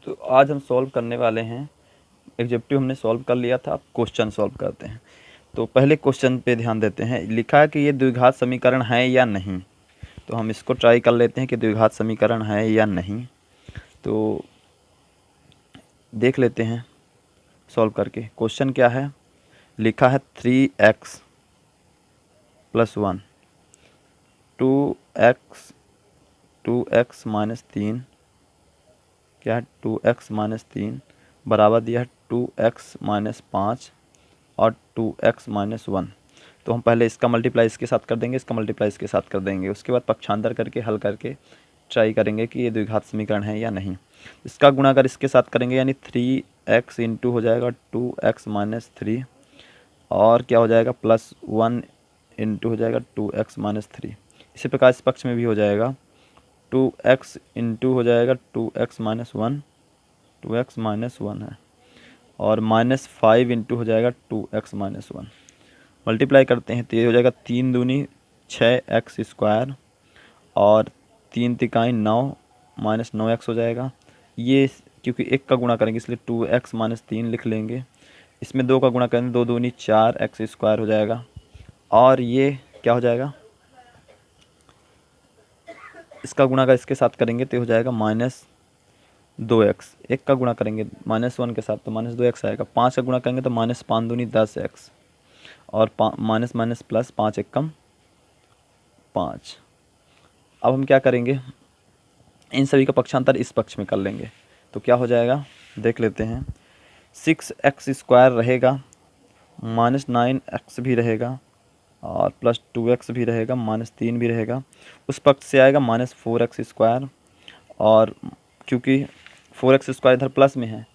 तो आज हम सॉल्व करने वाले हैं, एग्जेक्टिव हमने सॉल्व कर लिया था, अब क्वेश्चन सॉल्व करते हैं। तो पहले क्वेश्चन पे ध्यान देते हैं। लिखा है कि ये द्विघात समीकरण है या नहीं। तो हम इसको ट्राई कर लेते हैं कि द्विघात समीकरण है या नहीं। तो देख लेते हैं सॉल्व करके। क्वेश्चन क्या है, लिखा है 3x + 1 2x माइनस 3 क्या है 2x माइनस 3 बराबर दिया है 2x माइनस 5 और 2x माइनस 1। तो हम पहले इसका मल्टीप्लाई इसके साथ कर देंगे, इसका मल्टीप्लाई इसके साथ कर देंगे, उसके बाद पक्षांतर करके हल करके ट्राई करेंगे कि ये द्विघात समीकरण है या नहीं। इसका गुणा अगर इसके साथ करेंगे यानी 3x इंटू हो जाएगा 2x माइनस 3 और क्या हो जाएगा +1 इंटू हो जाएगा 2x माइनस 3। इसी प्रकार इस पक्ष में भी हो जाएगा 2x इंटू हो जाएगा 2x माइनस 1, 2x माइनस 1 है, और -5 इंटू हो जाएगा 2x माइनस 1। मल्टीप्लाई करते हैं तो ये हो जाएगा 3 दूनी 6x स्क्वायर और 3 तिकाई 9 माइनस 9x हो जाएगा। ये क्योंकि 1 का गुणा करेंगे इसलिए 2x माइनस 3 लिख लेंगे। इसमें 2 का गुणा करेंगे 2 दूनी 4x स्क्वायर हो जाएगा, और ये क्या हो जाएगा, इसका गुणा अगर इसके साथ करेंगे तो हो जाएगा -2x। 1 का गुणा करेंगे -1 के साथ तो -2x आएगा। 5 का गुणा करेंगे तो -5 दूनी 10x और माइनस माइनस प्लस 5 एकम 5। अब हम क्या करेंगे, इन सभी का पक्षांतर इस पक्ष में कर लेंगे। तो क्या हो जाएगा देख लेते हैं। 6x स्क्वायर रहेगा, -9x भी रहेगा और +2x भी रहेगा, -3 भी रहेगा। उस पक्ष से आएगा -4x स्क्वायर, और क्योंकि 4x स्क्वायर इधर प्लस में है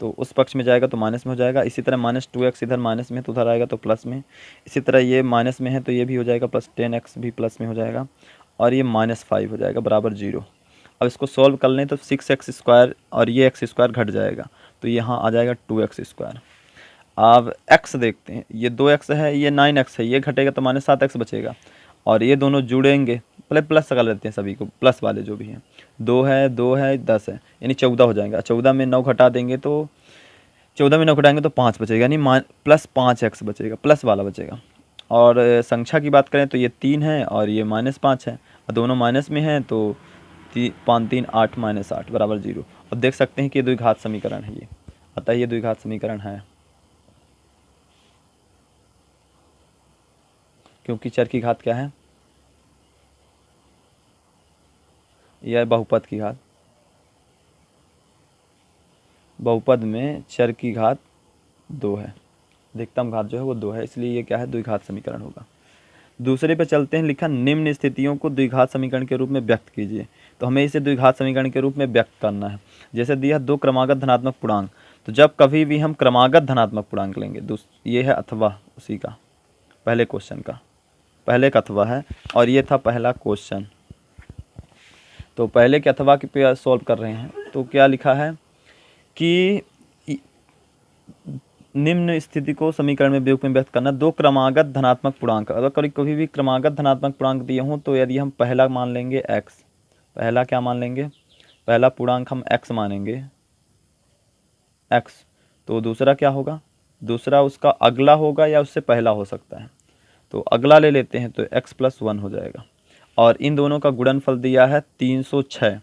तो उस पक्ष में जाएगा तो माइनस में हो जाएगा। इसी तरह -2x इधर माइनस में तो उधर आएगा तो प्लस में। इसी तरह ये माइनस में है तो ये भी हो जाएगा +10x भी प्लस में हो जाएगा, और ये -5 हो जाएगा बराबर 0। अब इसको सॉल्व कर लें तो 6x स्क्वायर और ये x स्क्वायर घट जाएगा तो यहाँ आ जाएगा 2x स्क्वायर। अब x देखते हैं, ये 2x है, ये 9x है, ये घटेगा तो -7x बचेगा, और ये दोनों जुड़ेंगे पहले प्लस कर लेते हैं सभी को, प्लस वाले जो भी हैं। 2 है 10 है यानी 14 हो जाएगा। 14 में 9 घटा देंगे तो 14 में 9 घटाएंगे तो 5 बचेगा, यानी +5x बचेगा, प्लस वाला बचेगा। और संख्या की बात करें तो ये 3 है और ये -5 है, और दोनों माइनस में हैं तो 5 3 8 -8 बराबर 0। और देख सकते हैं कि ये द्विघात समीकरण है, ये अतः ये द्विघात समीकरण है, क्योंकि चर की घात क्या है, यह बहुपद की घात। बहुपद में चर की घात 2 है, अधिकतम घात जो है वो 2 है, इसलिए ये क्या है द्विघात समीकरण होगा। दूसरे पे चलते हैं। लिखा निम्न स्थितियों को द्विघात समीकरण के रूप में व्यक्त कीजिए। तो हमें इसे द्विघात समीकरण के रूप में व्यक्त करना है। जैसे दिया 2 क्रमागत धनात्मक पूर्णांक, तो जब कभी भी हम क्रमागत धनात्मक पूर्णांक लेंगे, ये है अथवा उसी का, पहले क्वेश्चन का पहले का अथवा है, और ये था पहला क्वेश्चन। तो पहले के अथवा के पे सॉल्व कर रहे हैं। तो क्या लिखा है कि निम्न स्थिति को समीकरण में वियोग में व्यक्त करना। 2 क्रमागत धनात्मक पूर्णांक, अगर कभी भी क्रमागत धनात्मक पूर्णांक दिए हों तो यदि हम पहला मान लेंगे x, पहला क्या मान लेंगे, पहला पूर्णांक हम x मानेंगे x, तो दूसरा क्या होगा, दूसरा उसका अगला होगा या उससे पहला हो सकता है। तो अगला ले लेते हैं तो x + 1 हो जाएगा, और इन दोनों का गुणनफल दिया है 306,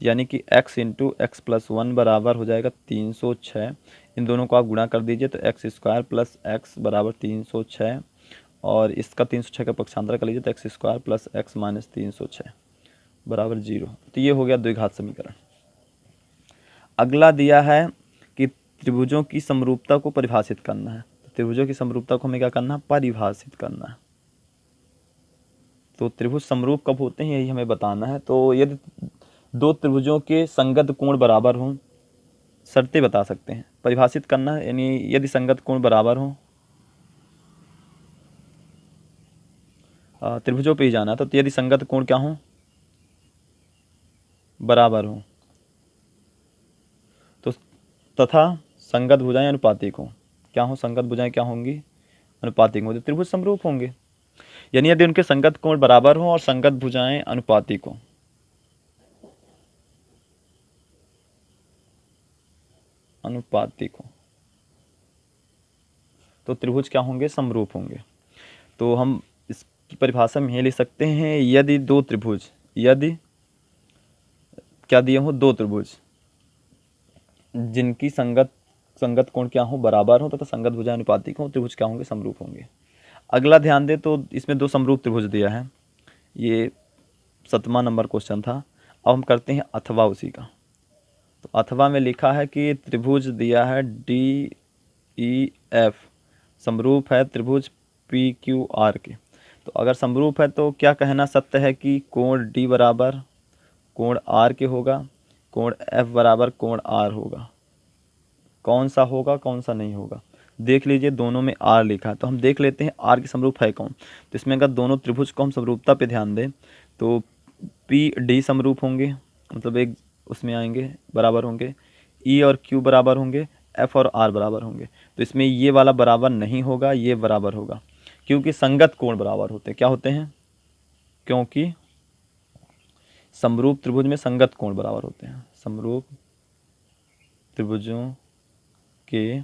यानी कि x इंटू एक्स + 1 बराबर हो जाएगा 306। इन दोनों को आप गुणा कर दीजिए तो x स्क्वायर प्लस x बराबर 306, और इसका 306 का पक्षांतर कर लीजिए तो x square plus x minus 306 बराबर 0। तो ये हो गया द्विघात समीकरण। अगला दिया है कि त्रिभुजों की समरूपता को परिभाषित करना है। तो त्रिभुजों की समरूपता को हमें क्या करना है, परिभाषित करना है। तो त्रिभुज समरूप कब होते हैं यही हमें बताना है। तो यदि 2 त्रिभुजों के संगत कोण बराबर हों, शर्तें बता सकते हैं, परिभाषित करना है, यानी यदि संगत कोण बराबर हों, त्रिभुजों पे ही जाना है। तो यदि संगत कोण क्या हों, बराबर हों, तो तथा संगत भुजाएं अनुपातिक हों। क्या हों, संगत भुजाएं क्या होंगी, अनुपातिक हों, तो त्रिभुज समरूप होंगे। यानी यदि उनके संगत कोण बराबर हों और संगत भुजाएं अनुपातिक हों, अनुपातिक हो तो त्रिभुज क्या होंगे, समरूप होंगे। तो हम इसकी परिभाषा में ये लिख सकते हैं, यदि दो त्रिभुज, यदि क्या दिए हो, दो त्रिभुज जिनकी संगत कोण क्या हो, बराबर हो तथा संगत भुजा अनुपातिक हो, त्रिभुज क्या होंगे, समरूप होंगे। अगला ध्यान दे तो इसमें दो समरूप त्रिभुज दिया है, ये 7वां नंबर क्वेश्चन था। अब हम करते हैं अथवा उसी का। तो अथवा में लिखा है कि त्रिभुज दिया है DEF समरूप है त्रिभुज PQR के। तो अगर समरूप है तो क्या कहना सत्य है कि कोण D बराबर कोण R के होगा, कोण F बराबर कोण R होगा। कौन सा होगा कौन सा नहीं होगा, देख लीजिए, दोनों में R लिखा है तो हम देख लेते हैं R के समरूप है कौन। तो इसमें अगर दोनों त्रिभुज को हम समरूपता पे ध्यान दें तो PD समरूप होंगे, मतलब एक उसमें आएंगे, बराबर होंगे। E और Q बराबर होंगे, F और R बराबर होंगे। तो इसमें ये वाला बराबर नहीं होगा, ये बराबर होगा, क्योंकि संगत कोण बराबर होते हैं। क्या होते हैं, क्योंकि समरूप त्रिभुज में संगत कोण बराबर होते हैं। समरूप त्रिभुजों के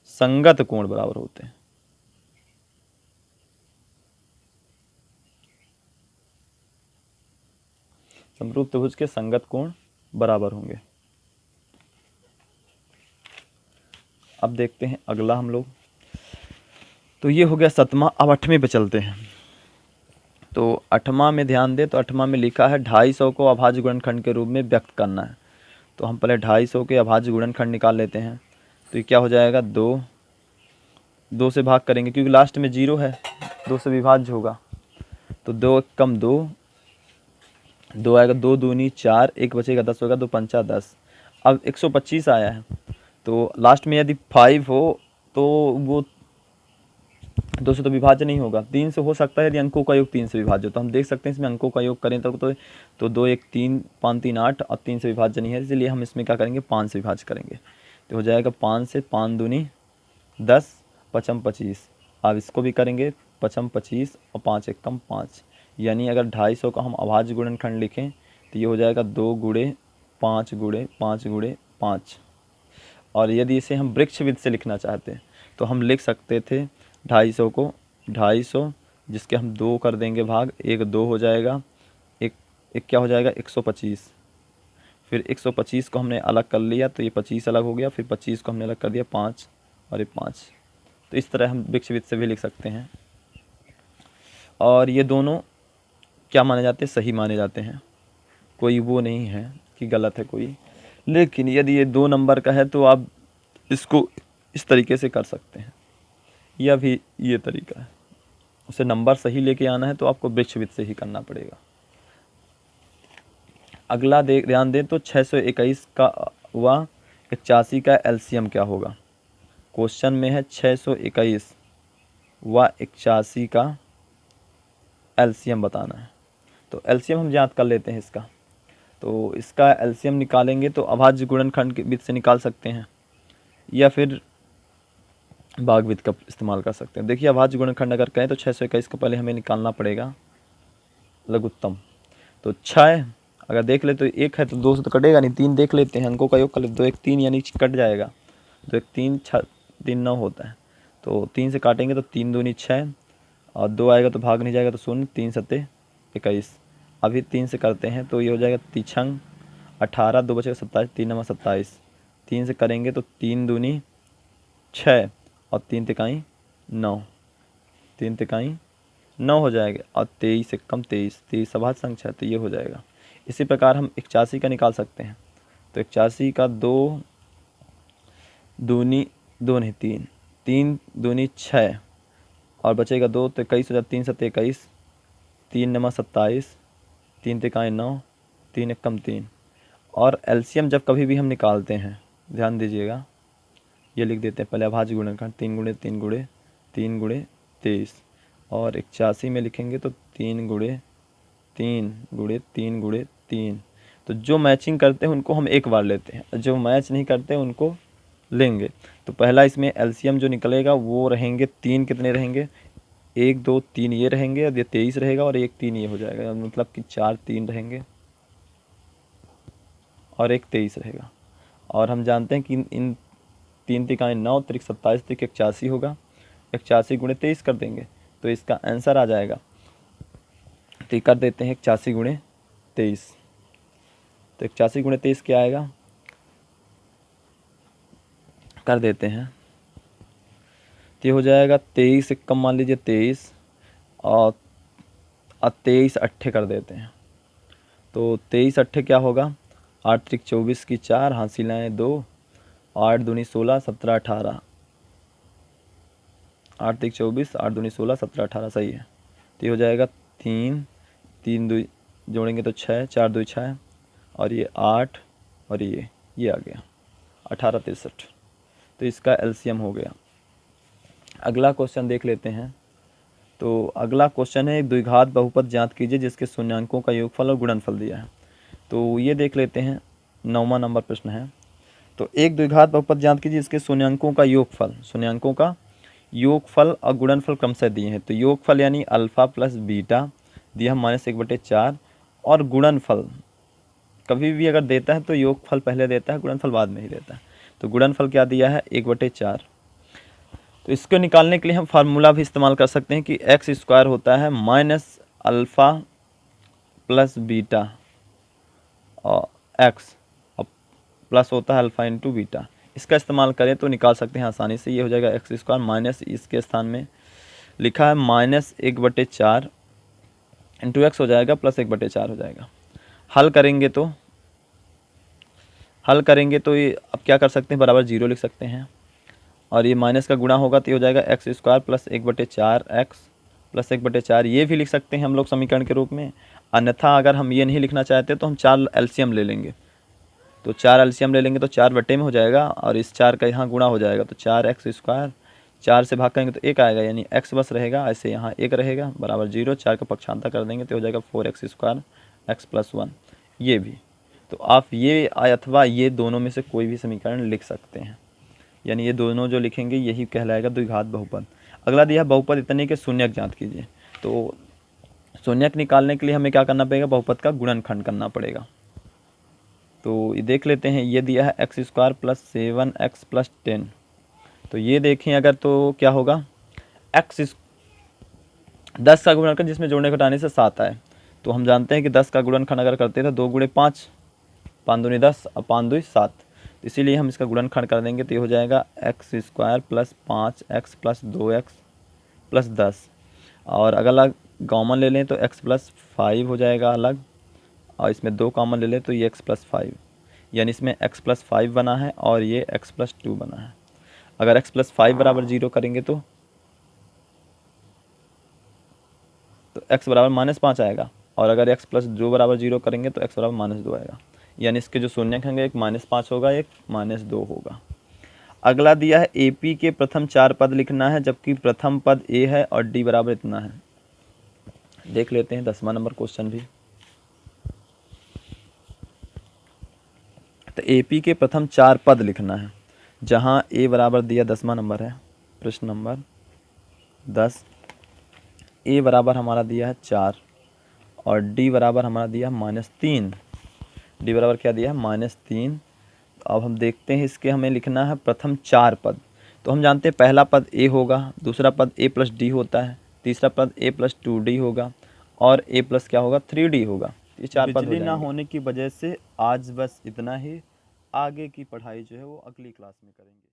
संगत कोण बराबर होते हैं। समरूप त्रिभुज के संगत कोण बराबर होंगे। अब देखते हैं अगला हम लोग। तो ये हो गया 7वां। अब 8वें पे चलते हैं। तो 8वां में ध्यान दे तो 8वां में लिखा है 250 को अभाज्य गुणनखंड के रूप में व्यक्त करना है। तो हम पहले 250 के अभाज्य गुणनखंड निकाल लेते हैं। तो ये क्या हो जाएगा, 2 से भाग करेंगे क्योंकि लास्ट में 0 है, 2 से विभाज्य होगा। तो 2 कम 2 आएगा, 2 दूनी 4, 1 बचेगा 10 होगा, 2 पंचा 10। अब 125 आया है तो लास्ट में यदि 5 हो तो वो 2 से तो विभाज्य नहीं होगा, 3 से हो सकता है यदि अंकों का योग 3 से विभाज्य हो। तो हम देख सकते हैं इसमें अंकों का योग करें तो 2 1 3 5 3 8 और 3 से विभाज्य नहीं है, इसलिए हम इसमें क्या करेंगे, 5 से विभाज्य करेंगे। तो हो जाएगा 5 से 5 दूनी 10, 5 25। अब इसको भी करेंगे 5 25 और 5 1 5, यानी अगर 250 का हम अभाज्य गुणनखंड लिखें तो ये हो जाएगा 2 गुणे 5 गुणे 5 गुणे 5। और यदि इसे हम वृक्ष विधि से लिखना चाहते हैं तो हम लिख सकते थे 250 को 250, जिसके हम 2 कर देंगे भाग, 1 2 हो जाएगा, एक क्या हो जाएगा 125। फिर 125 को हमने अलग कर लिया तो ये 25 अलग हो गया, फिर 25 को हमने अलग कर दिया 5 और ये 5। तो इस तरह हम वृक्ष विधि से भी लिख सकते हैं। और ये दोनों क्या माने जाते हैं, सही माने जाते हैं, कोई वो नहीं है कि गलत है कोई। लेकिन यदि ये 2 नंबर का है तो आप इसको इस तरीके से कर सकते हैं, या भी ये तरीका है। उसे नंबर सही लेके आना है तो आपको वृक्ष विधि से ही करना पड़ेगा। अगला ध्यान दें तो 621 का व 81 का एलसीएम क्या होगा। क्वेश्चन में है 621 व 81 का एलसीएम बताना है। तो एलसीएम हम ज्ञात कर लेते हैं इसका। तो इसका एलसीएम निकालेंगे तो अभाज्य गुणनखंड के विधि से निकाल सकते हैं या फिर भाग विधि का इस्तेमाल कर सकते हैं। देखिए अभाज्य गुणनखंड अगर कहें तो 621 को पहले हमें निकालना पड़ेगा लघुत्तम। तो 6 अगर देख ले तो 1 है तो 2 से तो कटेगा नहीं, 3 देख लेते हैं, अंकों का योग कर लेते, 2 1 3 यानी कट जाएगा। 2 1 3 6 3 9 होता है, तो 3 से काटेंगे तो 3 दूनी 6 और 2 आएगा तो भाग नहीं जाएगा तो 0, 3 सत्ते 21। अभी 3 से करते हैं तो ये हो जाएगा 3 18, 2 बचेगा 27, 3 9 27। 3 से करेंगे तो 3 दूनी 6 और 3 तिकाई 9, 3 तिकाई 9 हो जाएगा और 23 से कम 23 अभाज्य संख्या है तो ये हो जाएगा। इसी प्रकार हम 81 का निकाल सकते हैं। तो 81 का 2 दूनी 2 नहीं 3 दूनी 6 और बचेगा 2 तो 21 हो जाता, 3 7 21, 3 9 27, 3 तिकाई 9, 3 1 कम 3। और एलसीएम जब कभी भी हम निकालते हैं ध्यान दीजिएगा, ये लिख देते हैं पहले अभाज्य गुणनखंड 3 गुणे 3 गुणे 3 गुणे 23 और 81 में लिखेंगे तो 3 गुणे 3 गुणे 3 गुणे 3। तो जो मैचिंग करते हैं उनको हम एक बार लेते हैं, जो मैच नहीं करते उनको लेंगे। तो पहला इसमें एलसीएम जो निकलेगा वो रहेंगे 3, कितने रहेंगे 1 2 3 ये रहेंगे और ये 23 रहेगा और 1 3 ये हो जाएगा, मतलब कि 4 3 रहेंगे और 1 23 रहेगा। और हम जानते हैं कि इन 3 तिकाएँ 9, त्रिक 27, त्रिक 81 होगा। 81 गुणे 23 कर देंगे तो इसका आंसर आ जाएगा। तो कर देते हैं 81 गुणे 23। तो 81 गुणे 23 क्या आएगा, कर देते हैं। तो ये हो जाएगा 23 एक कम मान लीजिए 23 और 23 अट्ठे कर देते हैं। तो 23 अट्ठे क्या होगा, 8 त्रिक 24 की 4, हासिल आए 2, 8 दूनी 16, 17 18, 8 त्रिक 24, 8 दूनी 16, 17 18 सही है। तो ये हो जाएगा 3 3 2 जोड़ेंगे तो 6, 4 2 6 और ये 8 और ये आ गया 18 63। तो इसका एलसीएम हो गया। अगला क्वेश्चन देख लेते हैं। तो अगला क्वेश्चन है, एक द्विघात बहुपद ज्ञात कीजिए जिसके शून्यांकों का योगफल और गुणनफल दिया है। तो ये देख लेते हैं, 9वां नंबर प्रश्न है। तो एक द्विघात बहुपद ज्ञात कीजिए जिसके शून्यांकों का योगफल और गुणनफल क्रमशः दिए हैं। तो योगफल यानी अल्फ़ा प्लस बीटा दिया है -1/4 और गुणनफल कभी भी अगर देता है तो योगफल पहले देता है, गुणनफल बाद में ही देता है। तो गुणनफल क्या दिया है, 1/4। तो इसको निकालने के लिए हम फार्मूला भी इस्तेमाल कर सकते हैं कि x² होता है -अल्फ़ा प्लस बीटा और x और प्लस होता है अल्फ़ा इंटू बीटा। इसका इस्तेमाल करें तो निकाल सकते हैं आसानी से। ये हो जाएगा x² माइनस इसके स्थान में लिखा है -1/4 इंटू एक्स हो जाएगा प्लस 1/4 हो जाएगा। हल करेंगे तो ये अब क्या कर सकते हैं, बराबर 0 लिख सकते हैं और ये माइनस का गुणा होगा तो ये हो जाएगा x² प्लस 1/4 x प्लस 1/4। ये भी लिख सकते हैं हम लोग समीकरण के रूप में। अन्यथा अगर हम ये नहीं लिखना चाहते तो हम 4 एलसीएम ले लेंगे। तो 4 एलसीएम ले लेंगे तो 4 बटे में हो जाएगा और इस 4 का यहाँ गुणा हो जाएगा। तो 4x², 4 से भाग करेंगे तो 1 आएगा यानी x बस रहेगा, ऐसे यहाँ 1 रहेगा बराबर 0। 4 का पक्षांतर कर देंगे तो हो जाएगा 4x² x प्लस 1। ये भी तो आप ये अथवा ये दोनों में से कोई भी समीकरण लिख सकते हैं, यानी ये दोनों जो लिखेंगे यही कहलाएगा द्विघात बहुपद। अगला दिया बहुपद इतने के शून्यक ज्ञात कीजिए। तो शून्यक निकालने के लिए हमें क्या करना पड़ेगा, बहुपद का गुणनखंड करना पड़ेगा। तो ये देख लेते हैं, ये दिया है x² प्लस 7x प्लस 10। तो ये देखें अगर तो क्या होगा, 10 का गुणनखंड जिसमें जोड़ने घटाने से 7 आए। तो हम जानते हैं कि 10 का गुणनखंड अगर करते हैं तो 2 गुणे 5, 5 दूनी 10 और 5 दूनी 7। इसीलिए हम इसका गुणनखंड कर देंगे तो ये हो जाएगा x² plus 5x plus 2x plus 10। और अगर अलग कॉमन ले लें तो x प्लस 5 हो जाएगा अलग, और इसमें 2 कॉमन ले लें तो ये x प्लस 5, यानी इसमें x प्लस 5 बना है और ये x प्लस 2 बना है। अगर x प्लस 5 बराबर 0 करेंगे तो x बराबर -5 आएगा, और अगर x प्लस 2 बराबर 0 करेंगे तो x बराबर -2 आएगा। यानी इसके जो शून्यक होंगे एक -5 होगा, एक -2 होगा। अगला दिया है AP के प्रथम 4 पद लिखना है जबकि प्रथम पद A है और D बराबर इतना है। देख लेते हैं 10वां नंबर क्वेश्चन भी। तो AP के प्रथम 4 पद लिखना है, जहां A बराबर दिया 10वां नंबर है, प्रश्न नंबर 10। A बराबर हमारा दिया है 4 और D बराबर हमारा दिया है -3। D बराबर क्या दिया है, -3। अब हम देखते हैं इसके हमें लिखना है प्रथम 4 पद। तो हम जानते हैं पहला पद A होगा, दूसरा पद A प्लस D होता है, तीसरा पद A प्लस 2D होगा और A प्लस क्या होगा 3D होगा। ये 4 पद बिजली ना होने की वजह से आज बस इतना ही। आगे की पढ़ाई जो है वो अगली क्लास में करेंगे।